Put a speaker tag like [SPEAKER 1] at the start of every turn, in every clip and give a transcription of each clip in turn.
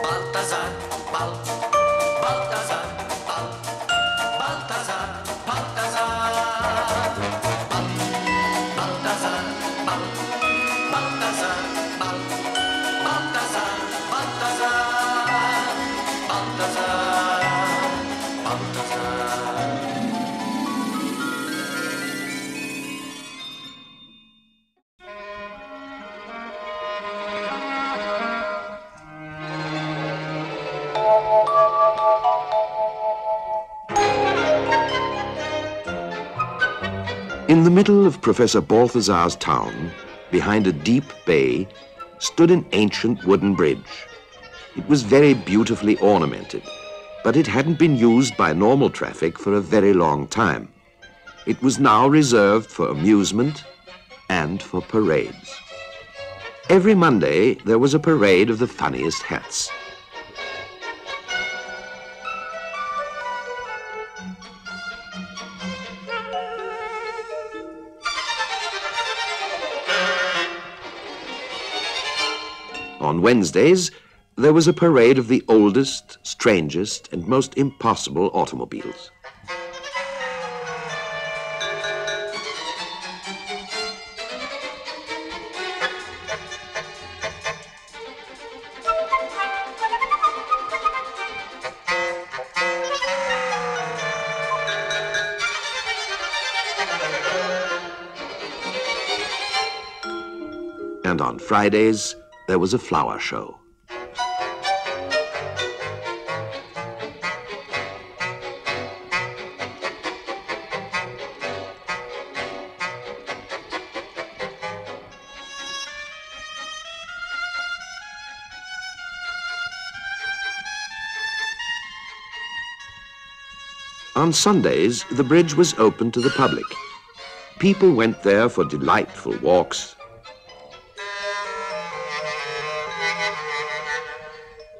[SPEAKER 1] Balthazar, Balthazar, Balthazar, Balthazar, Balthazar, Balthazar, Balthazar, Balthazar, Balthazar.
[SPEAKER 2] In the middle of Professor Balthazar's town, behind a deep bay, stood an ancient wooden bridge. It was very beautifully ornamented, but it hadn't been used by normal traffic for a very long time. It was now reserved for amusement and for parades. Every Monday, there was a parade of the funniest hats. On Wednesdays, there was a parade of the oldest, strangest, and most impossible automobiles. And on Fridays, there was a flower show. On Sundays, the bridge was open to the public. People went there for delightful walks,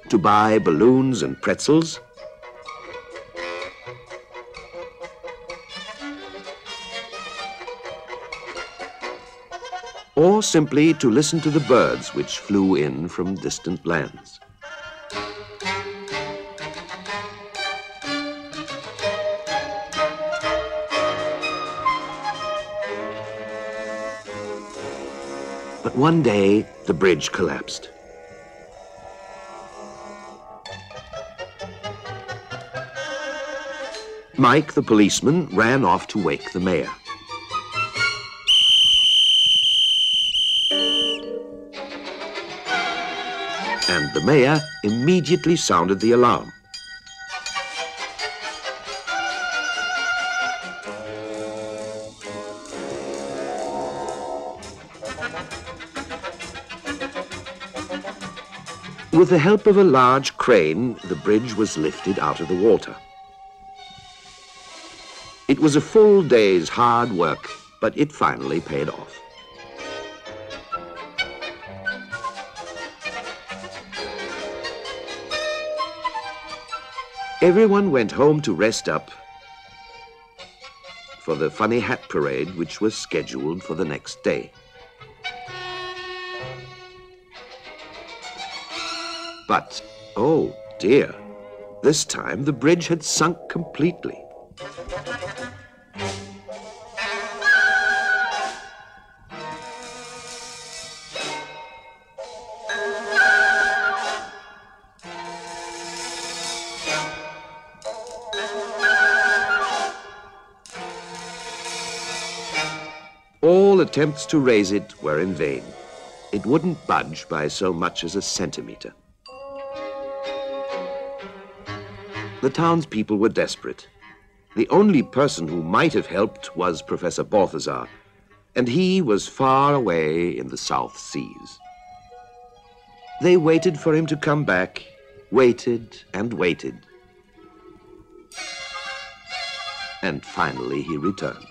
[SPEAKER 2] to buy balloons and pretzels, or simply to listen to the birds which flew in from distant lands. But one day, the bridge collapsed. Mike, the policeman, ran off to wake the mayor. And the mayor immediately sounded the alarm. With the help of a large crane, the bridge was lifted out of the water. It was a full day's hard work, but it finally paid off. Everyone went home to rest up for the funny hat parade, which was scheduled for the next day. But, oh dear, this time the bridge had sunk completely. All attempts to raise it were in vain. It wouldn't budge by so much as a centimeter. The townspeople were desperate. The only person who might have helped was Professor Balthazar, and he was far away in the South Seas. They waited for him to come back, waited and waited. And finally he returned.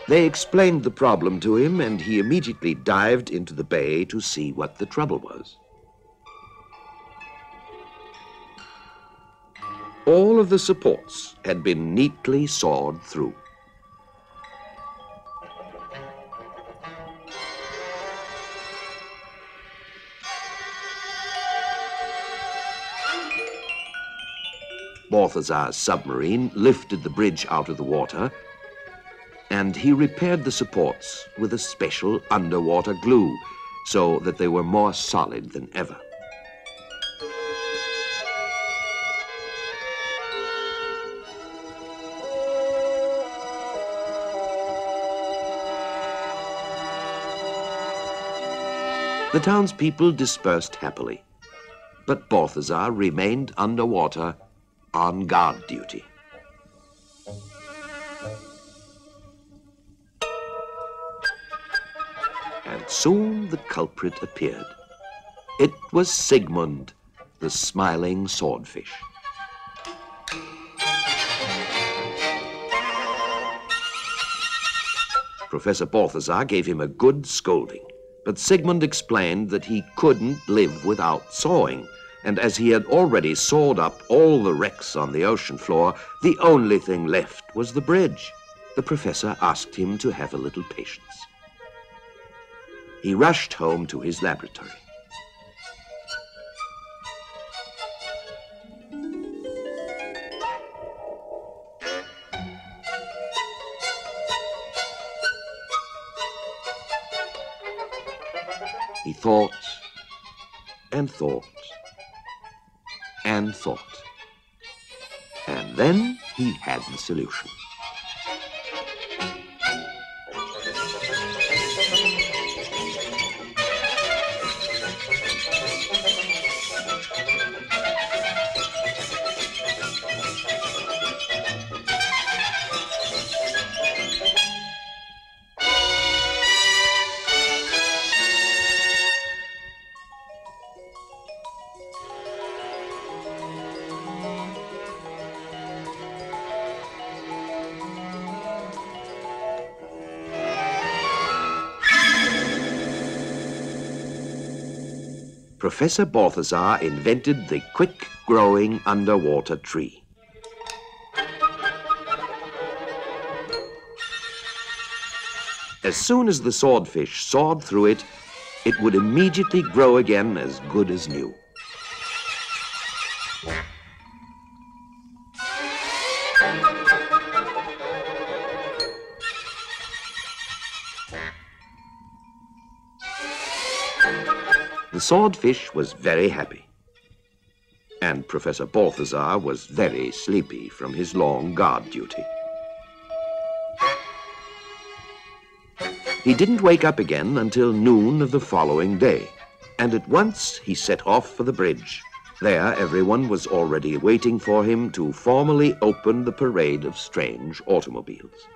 [SPEAKER 2] They explained the problem to him, and he immediately dived into the bay to see what the trouble was. All of the supports had been neatly sawed through. Balthazar's submarine lifted the bridge out of the water, and he repaired the supports with a special underwater glue so that they were more solid than ever. The townspeople dispersed happily, but Balthazar remained underwater on guard duty. And soon the culprit appeared. It was Sigmund, the smiling swordfish. Professor Balthazar gave him a good scolding, but Sigmund explained that he couldn't live without sawing, and as he had already sawed up all the wrecks on the ocean floor, the only thing left was the bridge. The professor asked him to have a little patience. He rushed home to his laboratory. He thought and thought and thought. And then he had the solution. Professor Balthazar invented the quick-growing underwater tree. As soon as the swordfish sawed through it, it would immediately grow again as good as new. The swordfish was very happy, and Professor Balthazar was very sleepy from his long guard duty. He didn't wake up again until noon of the following day, and at once he set off for the bridge. There, everyone was already waiting for him to formally open the parade of strange automobiles.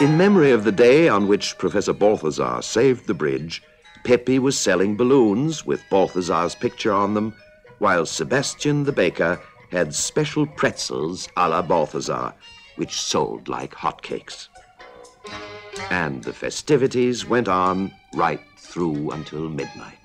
[SPEAKER 2] In memory of the day on which Professor Balthazar saved the bridge, Pepe was selling balloons with Balthazar's picture on them, while Sebastian the baker had special pretzels a la Balthazar, which sold like hotcakes. And the festivities went on right through until midnight.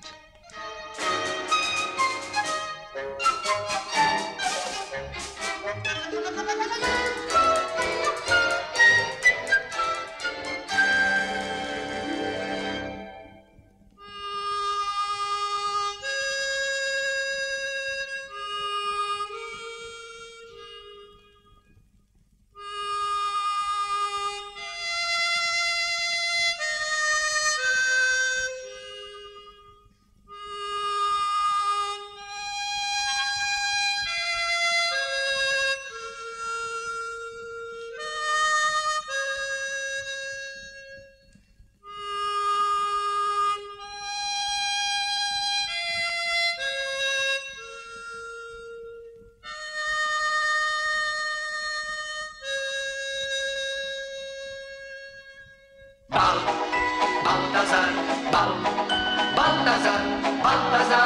[SPEAKER 1] Balthazar, Balthazar, Balthazar.